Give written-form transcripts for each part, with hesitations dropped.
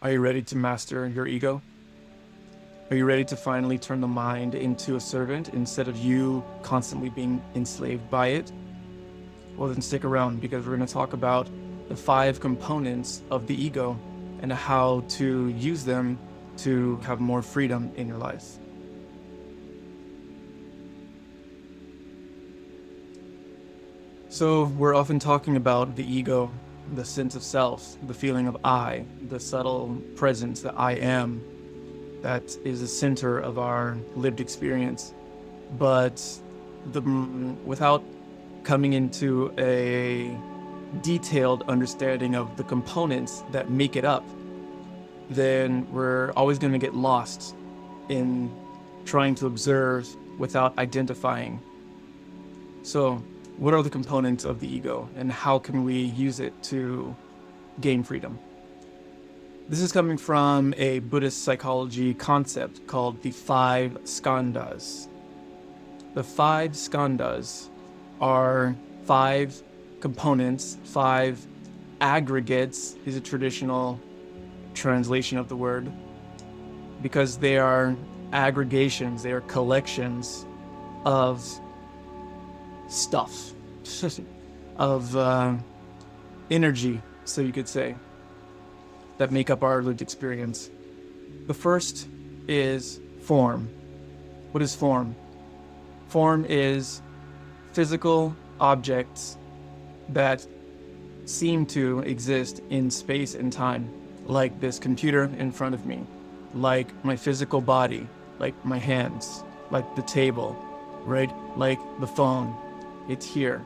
Are you ready to master your ego? Are you ready to finally turn the mind into a servant instead of you constantly being enslaved by it? Well, then stick around because we're going to talk about the 5 components of the ego and how to use them to have more freedom in your life. So, we're often talking about the ego, the sense of self, the feeling of I, the subtle presence that I am, that is the center of our lived experience. But without coming into a detailed understanding of the components that make it up, then we're always going to get lost in trying to observe without identifying. So, what are the components of the ego and how can we use it to gain freedom? This is coming from a Buddhist psychology concept called the 5 skandhas. The 5 skandhas are 5 components, 5 aggregates is a traditional translation of the word, because they are aggregations, they are collections of stuff, of energy, so you could say, that make up our lived experience. The first is form. What is form? Form is physical objects that seem to exist in space and time, like this computer in front of me, like my physical body, like my hands, like the table, right? Like the phone. It's here.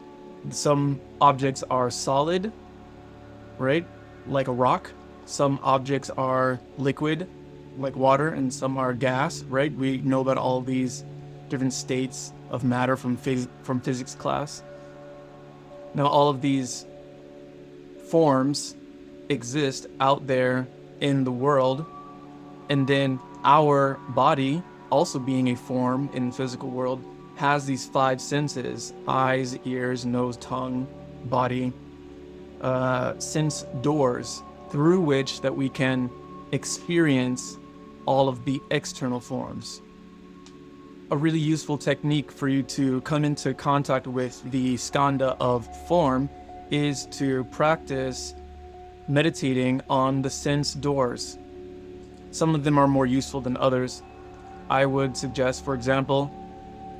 Some objects are solid, right? Like a rock. Some objects are liquid, like water, and some are gas, right? We know about all these different states of matter from physics class. Now, all of these forms exist out there in the world, and then our body, also being a form in the physical world, has these 5 senses: eyes, ears, nose, tongue, body, sense doors through which that we can experience all of the external forms. A really useful technique for you to come into contact with the skandha of form is to practice meditating on the sense doors. Some of them are more useful than others. I would suggest, for example,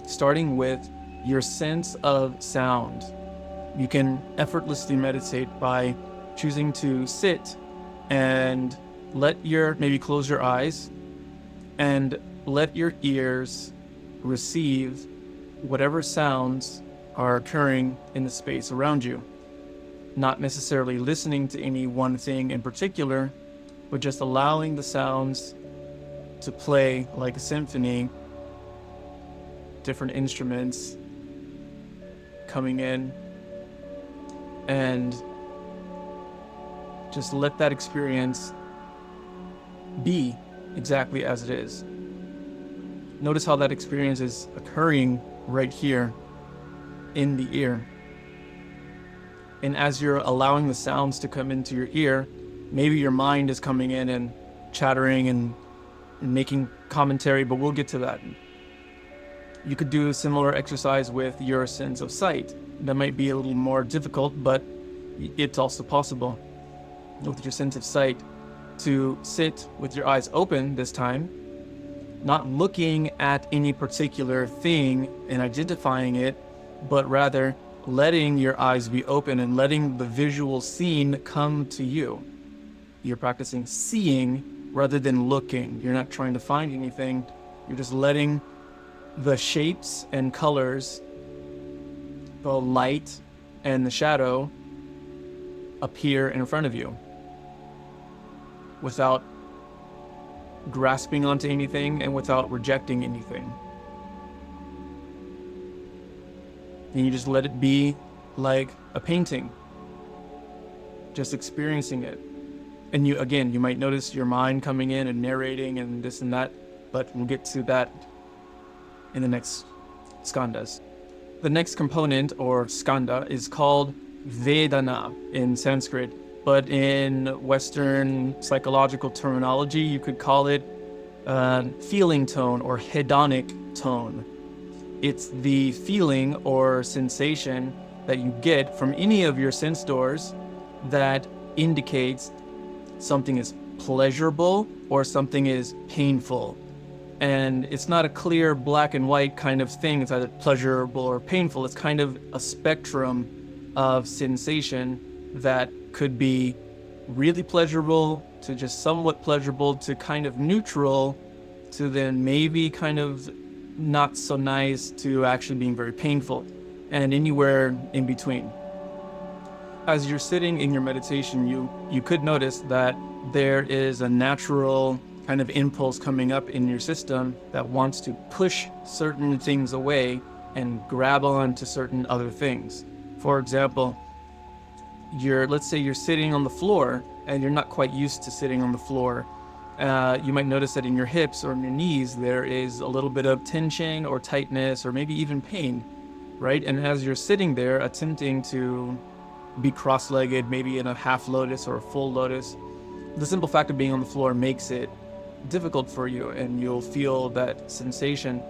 starting with your sense of sound. You can effortlessly meditate by choosing to sit and maybe close your eyes and let your ears receive whatever sounds are occurring in the space around you. Not necessarily listening to any one thing in particular, but just allowing the sounds to play like a symphony, different instruments coming in, and just let that experience be exactly as it is. Notice how that experience is occurring right here in the ear. And as you're allowing the sounds to come into your ear, maybe your mind is coming in and chattering and making commentary, but we'll get to that. You could do a similar exercise with your sense of sight. That might be a little more difficult, but it's also possible with your sense of sight to sit with your eyes open this time, not looking at any particular thing and identifying it, but rather letting your eyes be open and letting the visual scene come to you. You're practicing seeing rather than looking. You're not trying to find anything. You're just letting the shapes and colors, the light and the shadow, appear in front of you without grasping onto anything and without rejecting anything. And you just let it be like a painting, just experiencing it. And you might notice your mind coming in and narrating and this and that, but we'll get to that in the next skandhas. The next component, or skandha, is called Vedana in Sanskrit, but in Western psychological terminology, you could call it feeling tone or hedonic tone. It's the feeling or sensation that you get from any of your sense doors that indicates something is pleasurable or something is painful. And it's not a clear black and white kind of thing. It's either pleasurable or painful. It's kind of a spectrum of sensation that could be really pleasurable to just somewhat pleasurable to kind of neutral to then maybe kind of not so nice to actually being very painful, and anywhere in between. As you're sitting in your meditation, you could notice that there is a natural kind of impulse coming up in your system that wants to push certain things away and grab on to certain other things. For example, let's say you're sitting on the floor and you're not quite used to sitting on the floor. You might notice that in your hips or in your knees, there is a little bit of tension or tightness or maybe even pain, right? And as you're sitting there attempting to be cross-legged, maybe in a half lotus or a full lotus, the simple fact of being on the floor makes it difficult for you and you'll feel that sensation.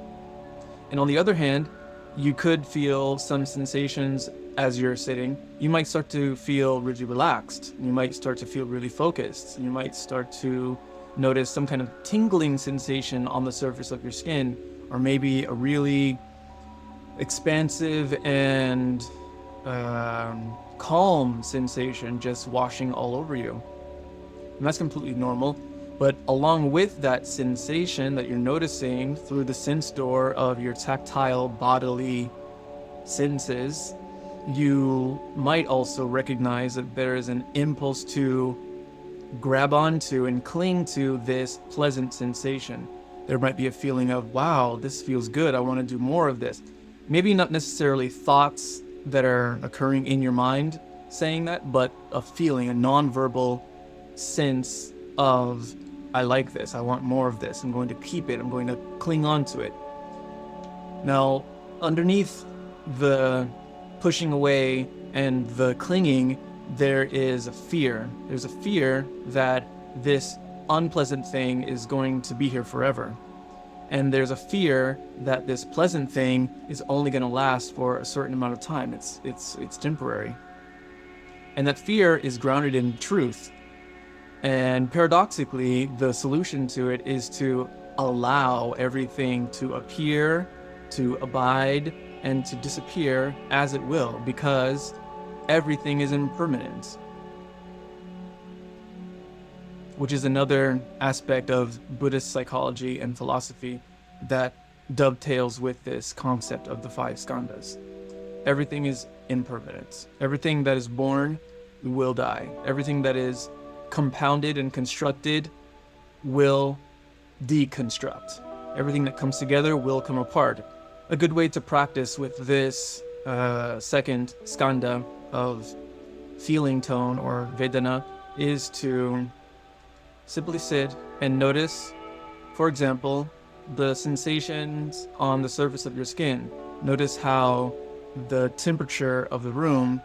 And on the other hand, you could feel some sensations as you're sitting. You might start to feel really relaxed. You might start to feel really focused. You might start to notice some kind of tingling sensation on the surface of your skin, or maybe a really expansive and calm sensation just washing all over you. And that's completely normal. But along with that sensation that you're noticing through the sense door of your tactile bodily senses, you might also recognize that there is an impulse to grab onto and cling to this pleasant sensation. There might be a feeling of, wow, this feels good. I want to do more of this. Maybe not necessarily thoughts that are occurring in your mind saying that, but a feeling, a nonverbal sense of, I like this, I want more of this, I'm going to keep it, I'm going to cling on to it. Now, underneath the pushing away and the clinging, there is a fear. There's a fear that this unpleasant thing is going to be here forever. And there's a fear that this pleasant thing is only going to last for a certain amount of time. It's temporary. And that fear is grounded in truth. And paradoxically, the solution to it is to allow everything to appear, to abide, and to disappear as it will, because everything is impermanent. Which is another aspect of Buddhist psychology and philosophy that dovetails with this concept of the five skandhas. Everything is impermanent. Everything that is born will die. Everything that is compounded and constructed will deconstruct. Everything that comes together will come apart. A good way to practice with this second skandha of feeling tone or Vedana is to simply sit and notice, for example, the sensations on the surface of your skin. Notice how the temperature of the room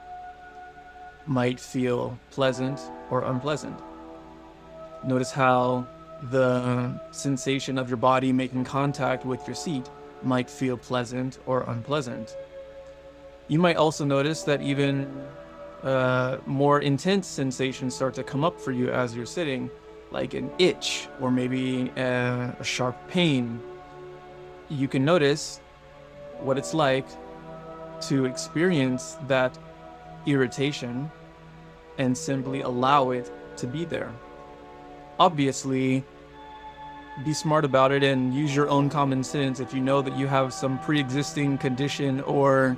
might feel pleasant or unpleasant. Notice how the sensation of your body making contact with your seat might feel pleasant or unpleasant. You might also notice that even more intense sensations start to come up for you as you're sitting, like an itch or maybe a sharp pain. You can notice what it's like to experience that irritation and simply allow it to be there. Obviously, be smart about it and use your own common sense. If you know that you have some pre-existing condition or,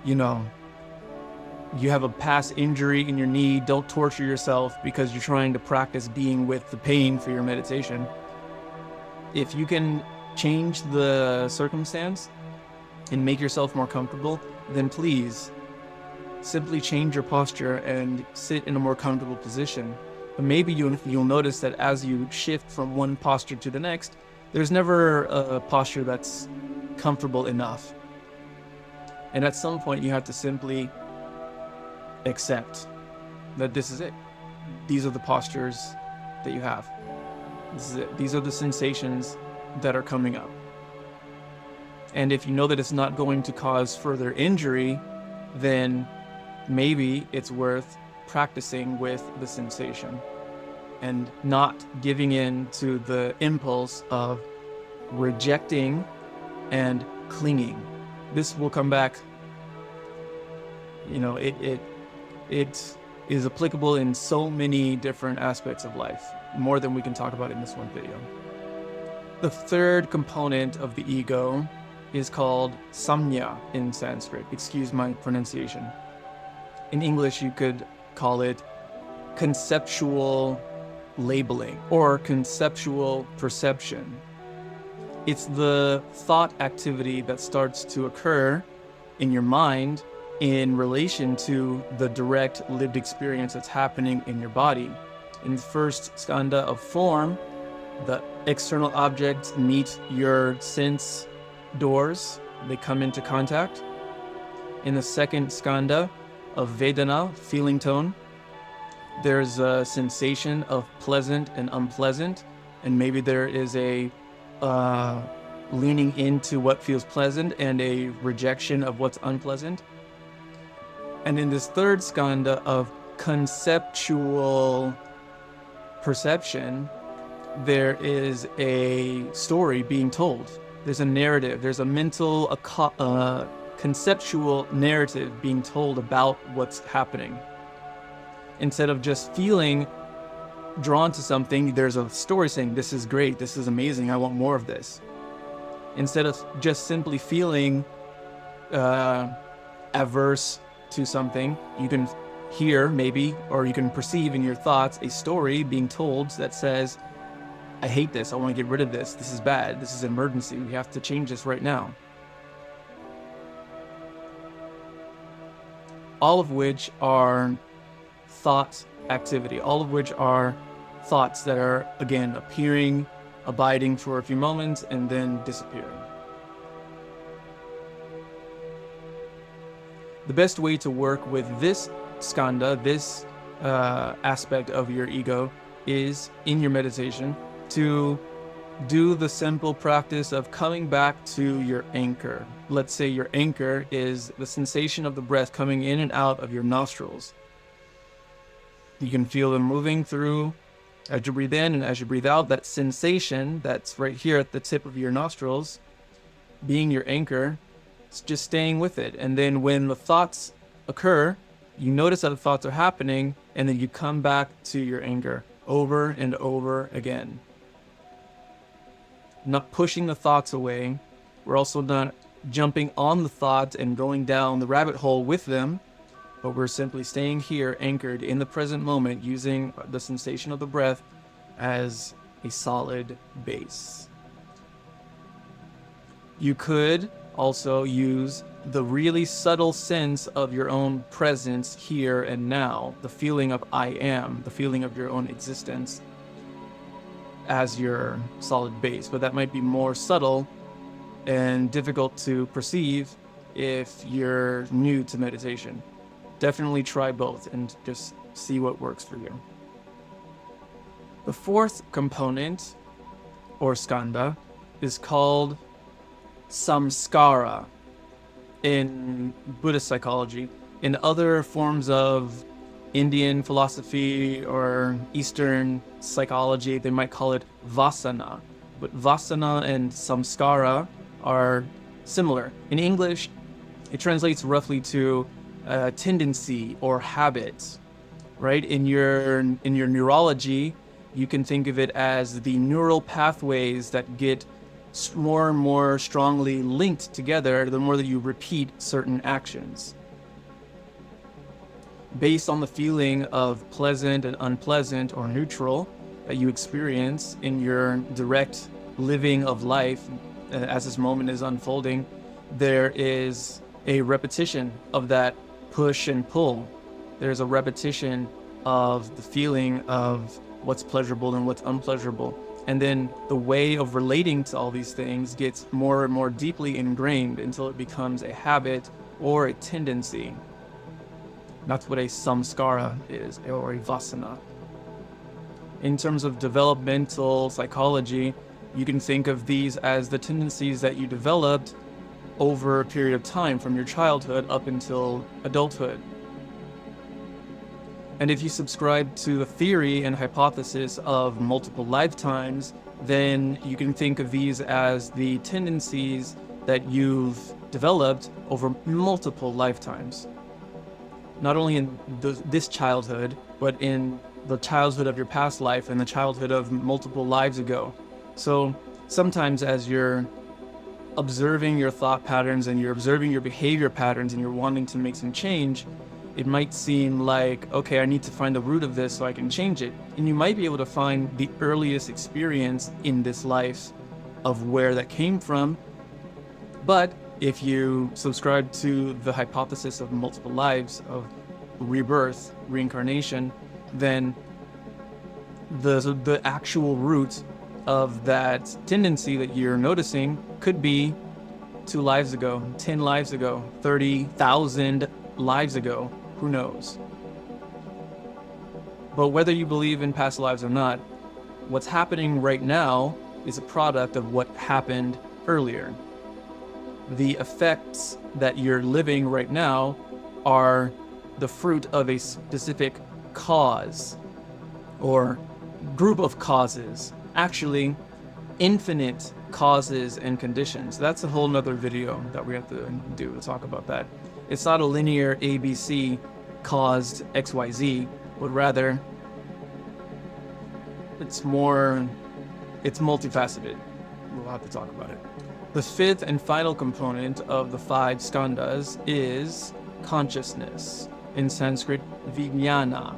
you have a past injury in your knee, don't torture yourself because you're trying to practice being with the pain for your meditation. If you can change the circumstance and make yourself more comfortable, then please simply change your posture and sit in a more comfortable position. But maybe you'll notice that as you shift from one posture to the next, there's never a posture that's comfortable enough. And at some point you have to simply accept that this is it. these are the postures that you have. These are the sensations that are coming up. And if you know that it's not going to cause further injury, then maybe it's worth practicing with the sensation and not giving in to the impulse of rejecting and clinging. This will come back, it is applicable in so many different aspects of life, more than we can talk about in this one video. The third component of the ego is called samnya in Sanskrit. Excuse my pronunciation. In English, you could call it conceptual labeling or conceptual perception. It's the thought activity that starts to occur in your mind in relation to the direct lived experience that's happening in your body. In the first skandha of form, the external objects meet your sense doors, they come into contact. In the second skandha of Vedana, feeling tone, there's a sensation of pleasant and unpleasant, and maybe there is a leaning into what feels pleasant and a rejection of what's unpleasant. And in this third skandha of conceptual perception, there is a story being told. There's a narrative, there's a mental, conceptual narrative being told about what's happening. Instead of just feeling drawn to something, there's a story saying, this is great, this is amazing, I want more of this. Instead of just simply feeling averse to something, you can hear maybe, or you can perceive in your thoughts a story being told that says, I hate this, I want to get rid of this, this is bad, this is an emergency, we have to change this right now. All of which are thought activity, all of which are thoughts that are, again, appearing, abiding for a few moments, and then disappearing. The best way to work with this skandha, this aspect of your ego, is in your meditation to do the simple practice of coming back to your anchor. Let's say your anchor is the sensation of the breath coming in and out of your nostrils. You can feel them moving through as you breathe in and as you breathe out. That sensation that's right here at the tip of your nostrils, being your anchor, it's just staying with it. And then when the thoughts occur, you notice that the thoughts are happening, and then you come back to your anchor over and over again. Not pushing the thoughts away. We're also not jumping on the thoughts and going down the rabbit hole with them, but we're simply staying here anchored in the present moment, using the sensation of the breath as a solid base. You could also use the really subtle sense of your own presence here and now, the feeling of I am, the feeling of your own existence, as your solid base, but that might be more subtle and difficult to perceive if you're new to meditation. Definitely try both and just see what works for you. The fourth component, or skandha, is called samskara in Buddhist psychology. In other forms of Indian philosophy or Eastern psychology, they might call it vasana. But vasana and samskara are similar. In English, it translates roughly to tendency or habit, right? In your neurology, you can think of it as the neural pathways that get more and more strongly linked together the more that you repeat certain actions. Based on the feeling of pleasant and unpleasant or neutral that you experience in your direct living of life as this moment is unfolding, there is a repetition of that push and pull. There's a repetition of the feeling of what's pleasurable and what's unpleasurable. And then the way of relating to all these things gets more and more deeply ingrained until it becomes a habit or a tendency. That's what a samskara is, or a vasana. In terms of developmental psychology, you can think of these as the tendencies that you developed over a period of time from your childhood up until adulthood. And if you subscribe to the theory and hypothesis of multiple lifetimes, then you can think of these as the tendencies that you've developed over multiple lifetimes. Not only in this childhood, but in the childhood of your past life and the childhood of multiple lives ago. So sometimes as you're observing your thought patterns and you're observing your behavior patterns and you're wanting to make some change, it might seem like, okay, I need to find the root of this so I can change it. And you might be able to find the earliest experience in this life of where that came from. But if you subscribe to the hypothesis of multiple lives, of rebirth, reincarnation, then the actual root of that tendency that you're noticing could be 2 lives ago, 10 lives ago, 30,000 lives ago. Who knows? But whether you believe in past lives or not, what's happening right now is a product of what happened earlier. The effects that you're living right now are the fruit of a specific cause or group of causes. Actually, infinite causes and conditions. That's a whole nother video that we have to do to talk about that. It's not a linear ABC caused XYZ, but rather it's multifaceted. We'll have to talk about it. The fifth and final component of the 5 skandhas is consciousness. In Sanskrit, vijnana.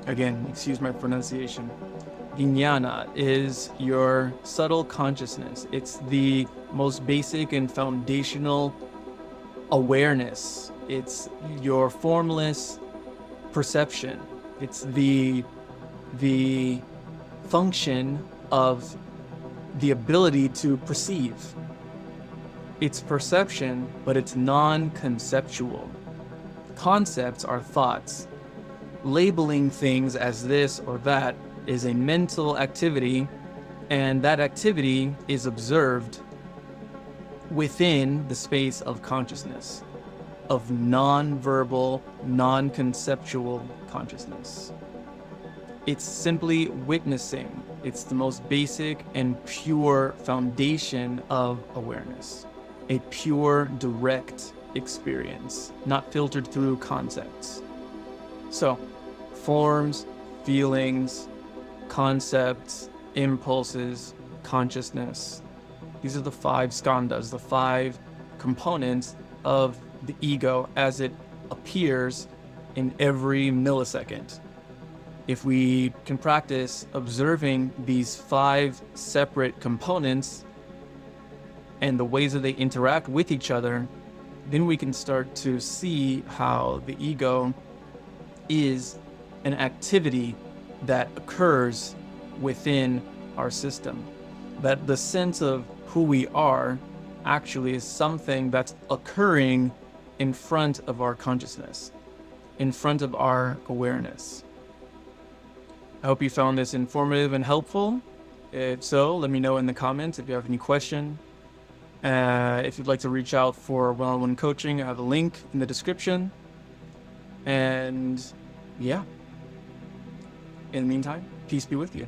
Again, excuse my pronunciation. Vijnana is your subtle consciousness. It's the most basic and foundational awareness. It's your formless perception. It's the function of the ability to perceive. It's perception, but it's non-conceptual. Concepts are thoughts. Labeling things as this or that is a mental activity, and that activity is observed within the space of consciousness, of non-verbal, non-conceptual consciousness. It's simply witnessing. It's the most basic and pure foundation of awareness. A pure, direct experience, not filtered through concepts. So, forms, feelings, concepts, impulses, consciousness. These are the 5 skandhas, the 5 components of the ego as it appears in every millisecond. If we can practice observing these 5 separate components and the ways that they interact with each other, then we can start to see how the ego is an activity that occurs within our system. That the sense of who we are actually is something that's occurring in front of our consciousness, in front of our awareness. I hope you found this informative and helpful. If so, let me know in the comments if you have any question. If you'd like to reach out for one-on-one coaching, I have a link in the description. And yeah, in the meantime, peace be with you.